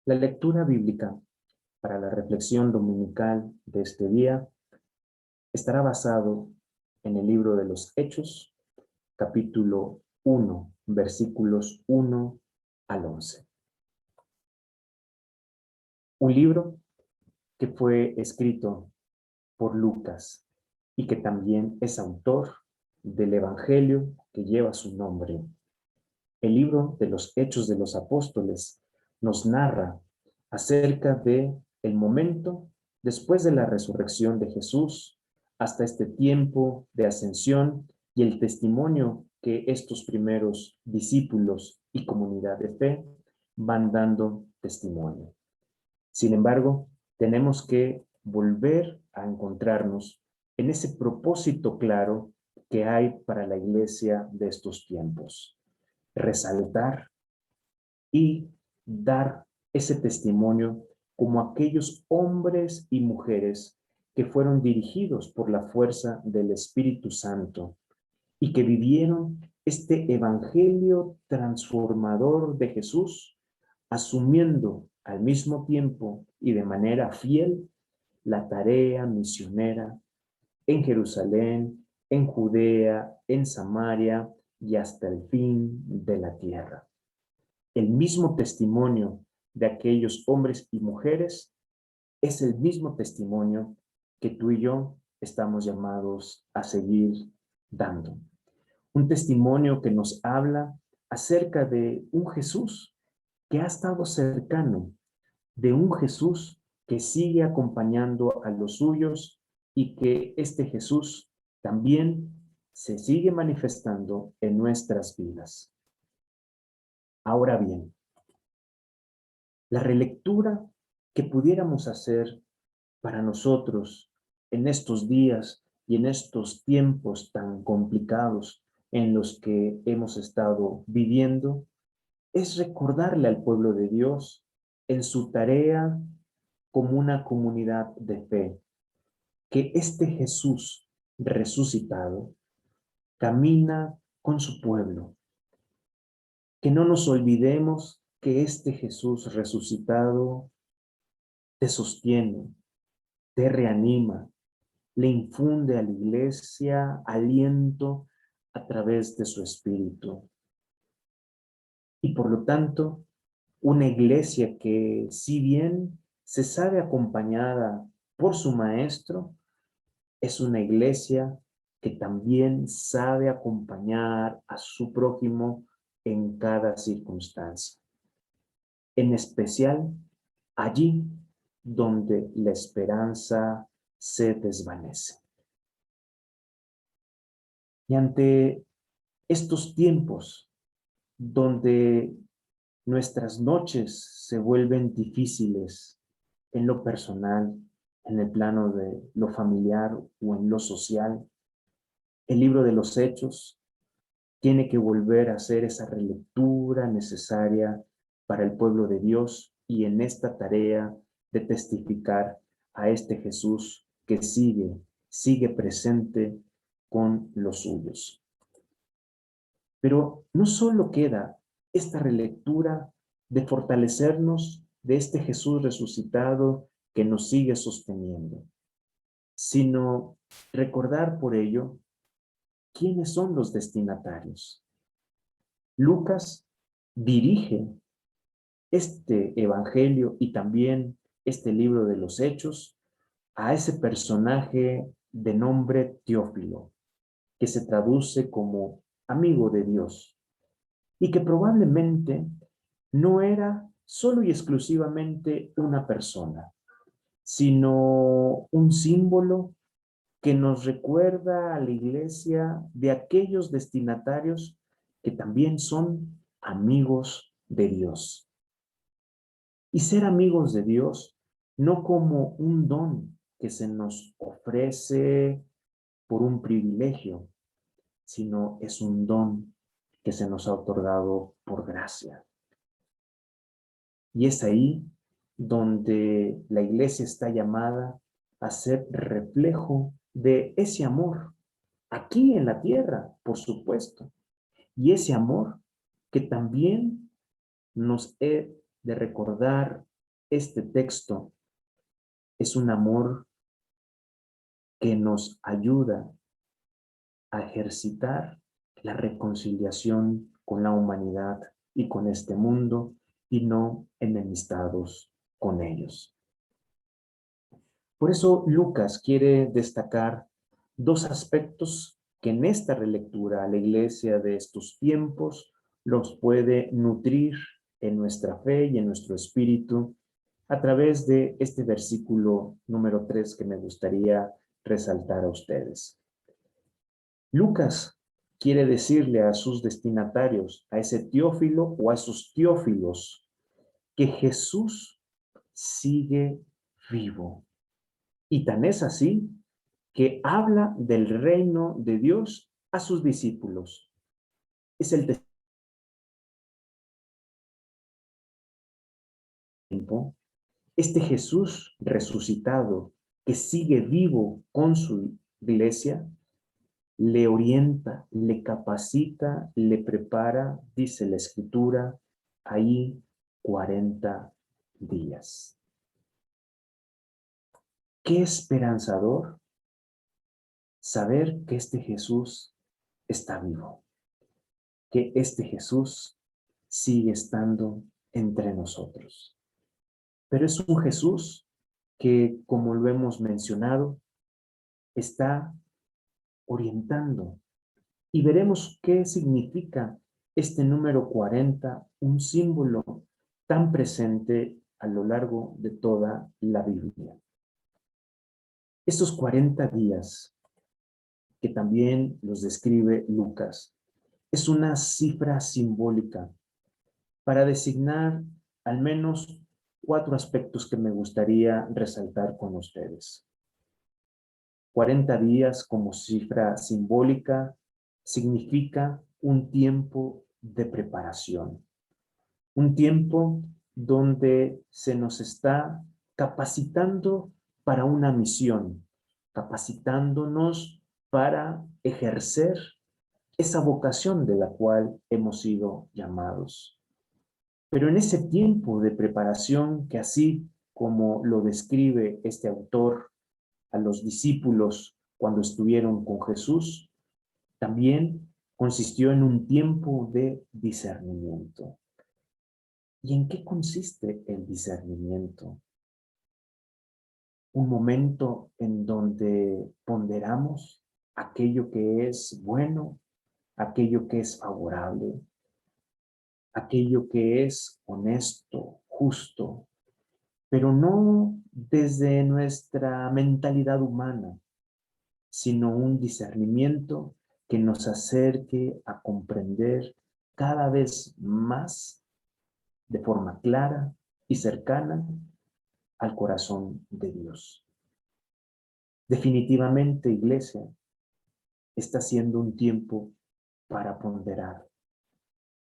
La lectura bíblica para la reflexión dominical de este día estará basado en el libro de los Hechos, capítulo 1, versículos 1 al 11. Un libro que fue escrito por Lucas y que también es autor del Evangelio que lleva su nombre. El libro de los Hechos de los Apóstoles nos narra acerca de el momento después de la resurrección de Jesús hasta este tiempo de ascensión y el testimonio que estos primeros discípulos y comunidad de fe van dando testimonio. Sin embargo, tenemos que volver a encontrarnos en ese propósito claro que hay para la iglesia de estos tiempos. Resaltar y dar ese testimonio como aquellos hombres y mujeres que fueron dirigidos por la fuerza del Espíritu Santo y que vivieron este evangelio transformador de Jesús, asumiendo al mismo tiempo y de manera fiel la tarea misionera en Jerusalén, en Judea, en Samaria y hasta el fin de la tierra. El mismo testimonio de aquellos hombres y mujeres es el mismo testimonio que tú y yo estamos llamados a seguir dando. Un testimonio que nos habla acerca de un Jesús que ha estado cercano, de un Jesús que sigue acompañando a los suyos y que este Jesús también se sigue manifestando en nuestras vidas. Ahora bien, la relectura que pudiéramos hacer para nosotros en estos días y en estos tiempos tan complicados en los que hemos estado viviendo es recordarle al pueblo de Dios en su tarea como una comunidad de fe, que este Jesús resucitado camina con su pueblo, que no nos olvidemos que este Jesús resucitado te sostiene, te reanima, le infunde a la iglesia aliento a través de su espíritu. Y por lo tanto, una iglesia que si bien se sabe acompañada por su maestro, es una iglesia que también sabe acompañar a su prójimo en cada circunstancia. En especial allí donde la esperanza se desvanece. Y ante estos tiempos donde nuestras noches se vuelven difíciles en lo personal, en el plano de lo familiar o en lo social, el libro de los Hechos tiene que volver a hacer esa relectura necesaria para el pueblo de Dios y en esta tarea de testificar a este Jesús que sigue presente con los suyos. Pero no solo queda esta relectura de fortalecernos de este Jesús resucitado que nos sigue sosteniendo, sino recordar por ello quiénes son los destinatarios. Lucas dirige este evangelio y también este libro de los Hechos a ese personaje de nombre Teófilo, que se traduce como amigo de Dios, y que probablemente no era solo y exclusivamente una persona, sino un símbolo que nos recuerda a la iglesia de aquellos destinatarios que también son amigos de Dios. Y ser amigos de Dios no como un don que se nos ofrece por un privilegio, sino es un don que se nos ha otorgado por gracia. Y es ahí donde la iglesia está llamada a ser reflejo de ese amor, aquí en la tierra, por supuesto, y ese amor que también nos he de recordar este texto es un amor que nos ayuda a ejercitar la reconciliación con la humanidad y con este mundo y no enemistados con ellos. Por eso Lucas quiere destacar dos aspectos que en esta relectura a la iglesia de estos tiempos los puede nutrir en nuestra fe y en nuestro espíritu a través de este versículo número 3 que me gustaría resaltar a ustedes. Lucas quiere decirle a sus destinatarios, a ese Teófilo o a esos teófilos, que Jesús sigue vivo. Y tan es así que habla del reino de Dios a sus discípulos. Es el tiempo, este Jesús resucitado que sigue vivo con su iglesia, le orienta, le capacita, le prepara, dice la Escritura, ahí 40 días. Qué esperanzador saber que este Jesús está vivo, que este Jesús sigue estando entre nosotros. Pero es un Jesús que, como lo hemos mencionado, está orientando. Y veremos qué significa este número 40, un símbolo tan presente a lo largo de toda la Biblia. Estos 40 días, que también los describe Lucas, es una cifra simbólica para designar al menos 4 aspectos que me gustaría resaltar con ustedes. 40 días como cifra simbólica significa un tiempo de preparación, un tiempo donde se nos está capacitando para una misión, capacitándonos para ejercer esa vocación de la cual hemos sido llamados. Pero en ese tiempo de preparación que así como lo describe este autor a los discípulos cuando estuvieron con Jesús, también consistió en un tiempo de discernimiento. ¿Y en qué consiste el discernimiento? Un momento en donde ponderamos aquello que es bueno, aquello que es favorable, aquello que es honesto, justo, pero no desde nuestra mentalidad humana, sino un discernimiento que nos acerque a comprender cada vez más de forma clara y cercana al corazón de Dios. Definitivamente, Iglesia, está siendo un tiempo para ponderar,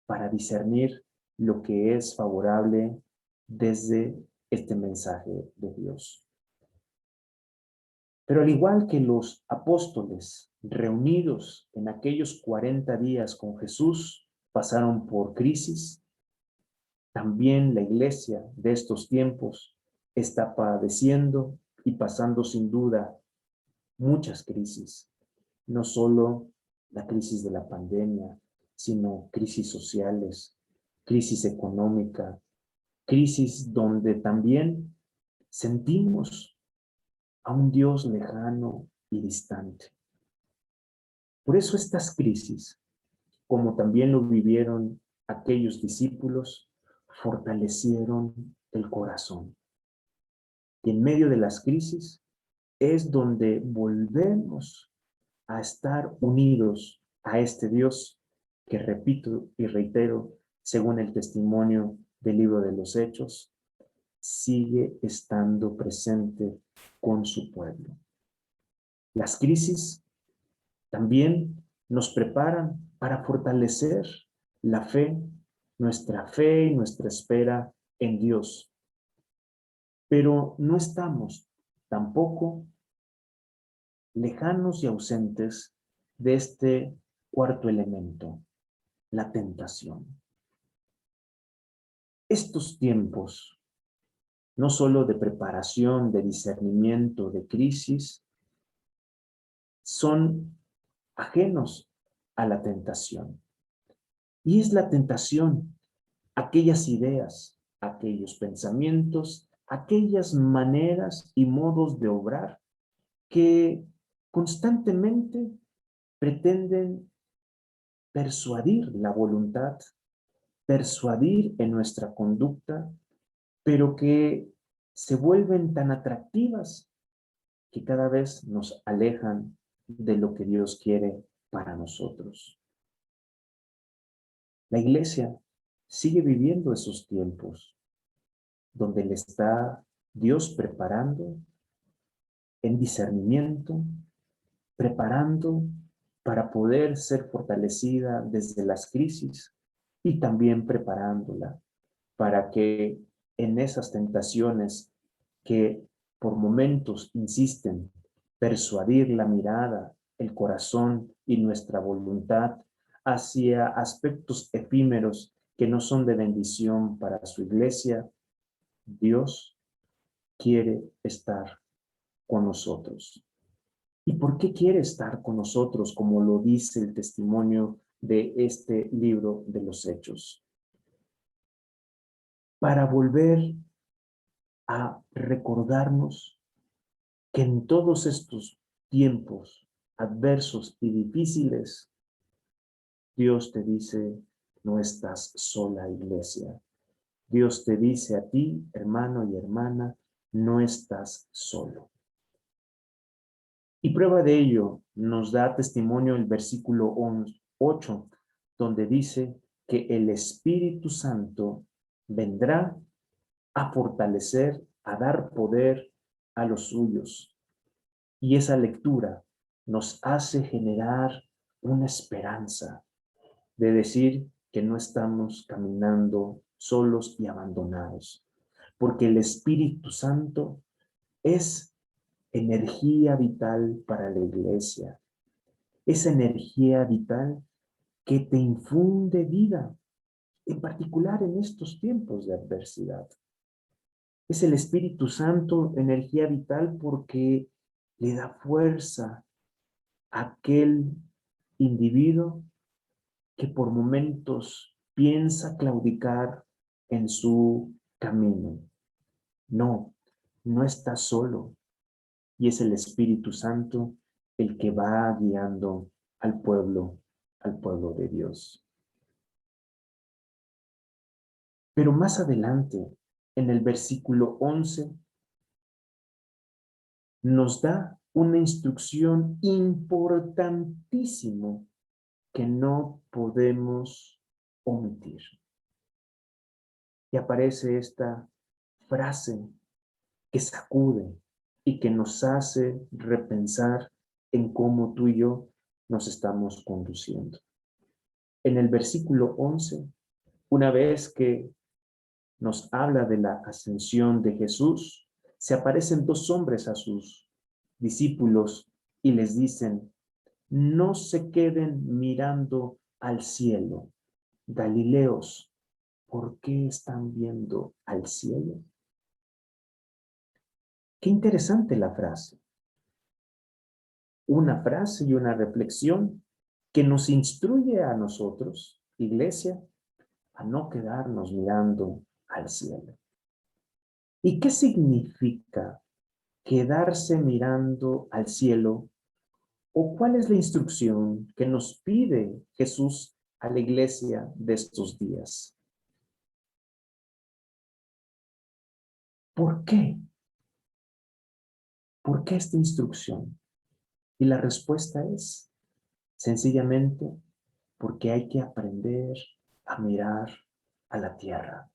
para discernir lo que es favorable desde este mensaje de Dios. Pero al igual que los apóstoles reunidos en aquellos 40 días con Jesús pasaron por crisis, también la iglesia de estos tiempos está padeciendo y pasando sin duda muchas crisis, no solo la crisis de la pandemia, sino crisis sociales, crisis económica, crisis donde también sentimos a un Dios lejano y distante. Por eso estas crisis, como también lo vivieron aquellos discípulos, fortalecieron el corazón. Y en medio de las crisis es donde volvemos a estar unidos a este Dios que, repito y reitero, según el testimonio del libro de los Hechos, sigue estando presente con su pueblo. Las crisis también nos preparan para fortalecer la fe, nuestra fe y nuestra espera en Dios. Pero no estamos tampoco lejanos y ausentes de este cuarto elemento, la tentación. Estos tiempos no solo de preparación, de discernimiento, de crisis, son ajenos a la tentación. Y es la tentación, aquellas ideas, aquellos pensamientos, aquellas maneras y modos de obrar que constantemente pretenden persuadir la voluntad, persuadir en nuestra conducta, pero que se vuelven tan atractivas que cada vez nos alejan de lo que Dios quiere para nosotros. La iglesia sigue viviendo esos tiempos donde le está Dios preparando en discernimiento, preparando para poder ser fortalecida desde las crisis y también preparándola para que en esas tentaciones que por momentos insisten persuadir la mirada, el corazón y nuestra voluntad hacia aspectos efímeros que no son de bendición para su iglesia, Dios quiere estar con nosotros. ¿Y por qué quiere estar con nosotros, como lo dice el testimonio de este libro de los Hechos? Para volver a recordarnos que en todos estos tiempos adversos y difíciles, Dios te dice, no estás sola, iglesia. Dios te dice a ti, hermano y hermana, no estás solo. Y prueba de ello nos da testimonio el versículo 8, donde dice que el Espíritu Santo vendrá a fortalecer, a dar poder a los suyos. Y esa lectura nos hace generar una esperanza de decir que no estamos caminando solos y abandonados, porque el Espíritu Santo es energía vital para la iglesia, esa energía vital que te infunde vida, en particular en estos tiempos de adversidad. Es el Espíritu Santo energía vital porque le da fuerza a aquel individuo que por momentos piensa claudicar en su camino. No, no está solo. Y es el Espíritu Santo el que va guiando al pueblo de Dios. Pero más adelante, en el versículo 11, nos da una instrucción importantísima que no podemos omitir. Y aparece esta frase que sacude y que nos hace repensar en cómo tú y yo nos estamos conduciendo. En el versículo 11, una vez que nos habla de la ascensión de Jesús, se aparecen dos hombres a sus discípulos y les dicen, no se queden mirando al cielo, Galileos, ¿por qué están viendo al cielo? Qué interesante la frase. Una frase y una reflexión que nos instruye a nosotros, iglesia, a no quedarnos mirando al cielo. ¿Y qué significa quedarse mirando al cielo? ¿O cuál es la instrucción que nos pide Jesús a la iglesia de estos días? ¿Por qué? ¿Por qué esta instrucción? Y la respuesta es, sencillamente, porque hay que aprender a mirar a la tierra.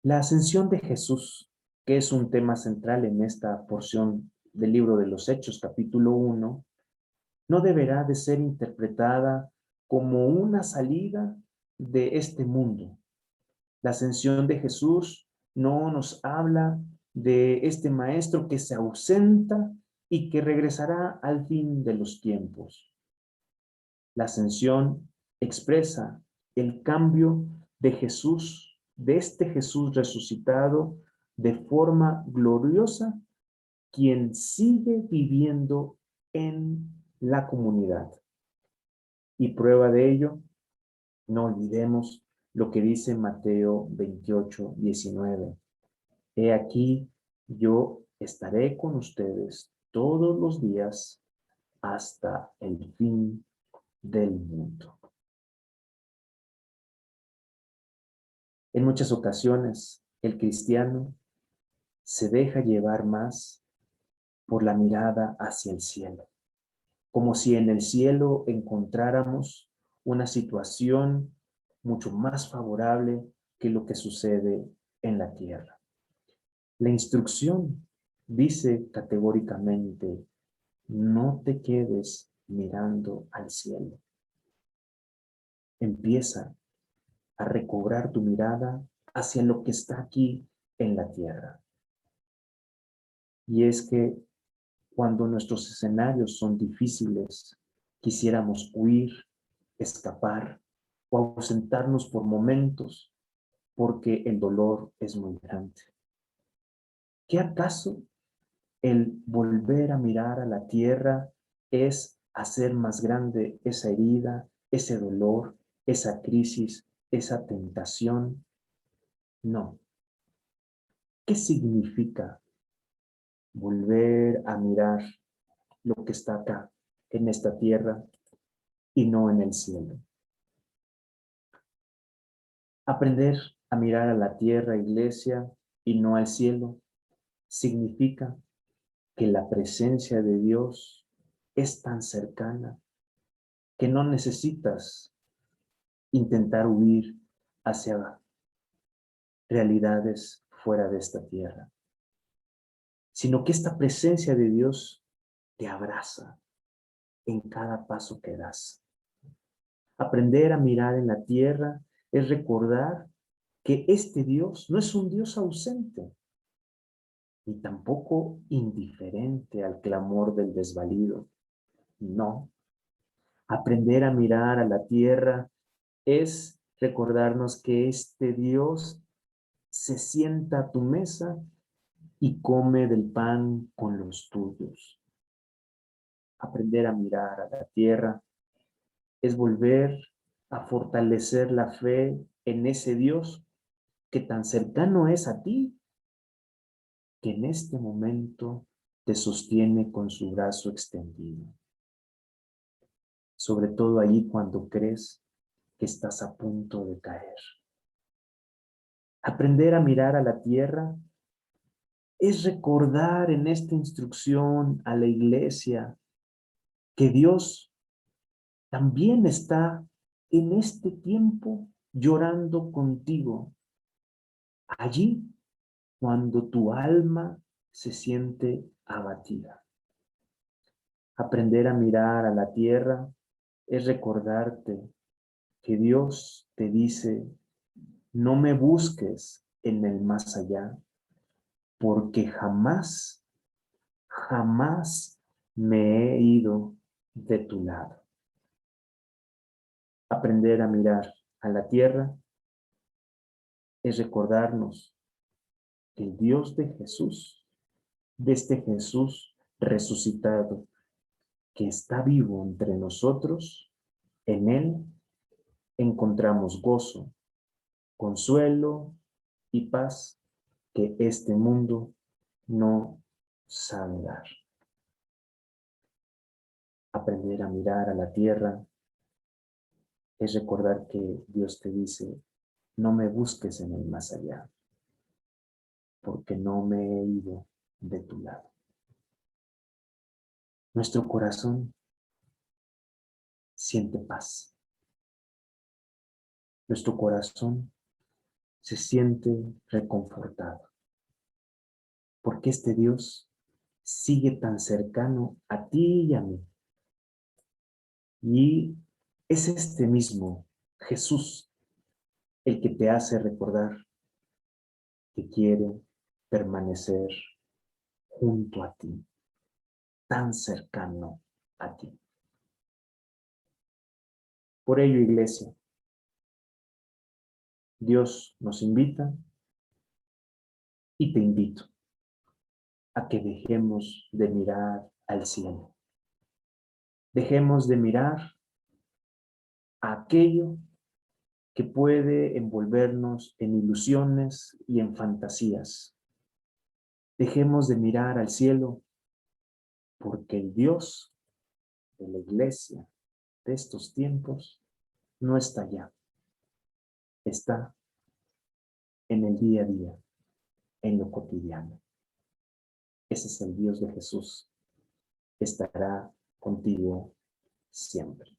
La ascensión de Jesús, que es un tema central en esta porción del libro de los Hechos, capítulo 1, no deberá de ser interpretada como una salida de este mundo. La ascensión de Jesús no nos habla de este maestro que se ausenta y que regresará al fin de los tiempos. La ascensión expresa el cambio de Jesús de este Jesús resucitado de forma gloriosa, quien sigue viviendo en la comunidad. Y prueba de ello, no olvidemos lo que dice Mateo 28:19. He aquí, yo estaré con ustedes todos los días hasta el fin del mundo. En muchas ocasiones, el cristiano se deja llevar más por la mirada hacia el cielo, como si en el cielo encontráramos una situación mucho más favorable que lo que sucede en la tierra. La instrucción dice categóricamente: no te quedes mirando al cielo. Empieza a recobrar tu mirada hacia lo que está aquí en la tierra. Y es que cuando nuestros escenarios son difíciles, quisiéramos huir, escapar o ausentarnos por momentos porque el dolor es muy grande. ¿Qué acaso el volver a mirar a la tierra es hacer más grande esa herida, ese dolor, esa crisis, esa tentación? No. ¿Qué significa volver a mirar lo que está acá, en esta tierra, y no en el cielo? Aprender a mirar a la tierra, iglesia, y no al cielo, significa que la presencia de Dios es tan cercana que no necesitas intentar huir hacia realidades fuera de esta tierra, sino que esta presencia de Dios te abraza en cada paso que das. Aprender a mirar en la tierra es recordar que este Dios no es un Dios ausente, ni tampoco indiferente al clamor del desvalido. No. Aprender a mirar a la tierra es recordarnos que este Dios se sienta a tu mesa y come del pan con los tuyos. Aprender a mirar a la tierra es volver a fortalecer la fe en ese Dios que tan cercano es a ti, que en este momento te sostiene con su brazo extendido. Sobre todo allí cuando crees que estás a punto de caer. Aprender a mirar a la tierra es recordar en esta instrucción a la iglesia que Dios también está en este tiempo llorando contigo, allí cuando tu alma se siente abatida. Aprender a mirar a la tierra es recordarte que Dios te dice: no me busques en el más allá, porque jamás, jamás me he ido de tu lado. Aprender a mirar a la tierra es recordarnos que el Dios de Jesús, de este Jesús resucitado, que está vivo entre nosotros, en Él encontramos gozo, consuelo y paz que este mundo no sabe dar. Aprender a mirar a la tierra es recordar que Dios te dice: no me busques en el más allá, porque no me he ido de tu lado. Nuestro corazón siente paz. Nuestro corazón se siente reconfortado, porque este Dios sigue tan cercano a ti y a mí. Y es este mismo Jesús el que te hace recordar que quiere permanecer junto a ti, tan cercano a ti. Por ello, iglesia, Dios nos invita y te invito a que dejemos de mirar al cielo. Dejemos de mirar a aquello que puede envolvernos en ilusiones y en fantasías. Dejemos de mirar al cielo porque el Dios de la iglesia de estos tiempos no está allá. Está en el día a día, en lo cotidiano. Ese es el Dios de Jesús. Estará contigo siempre.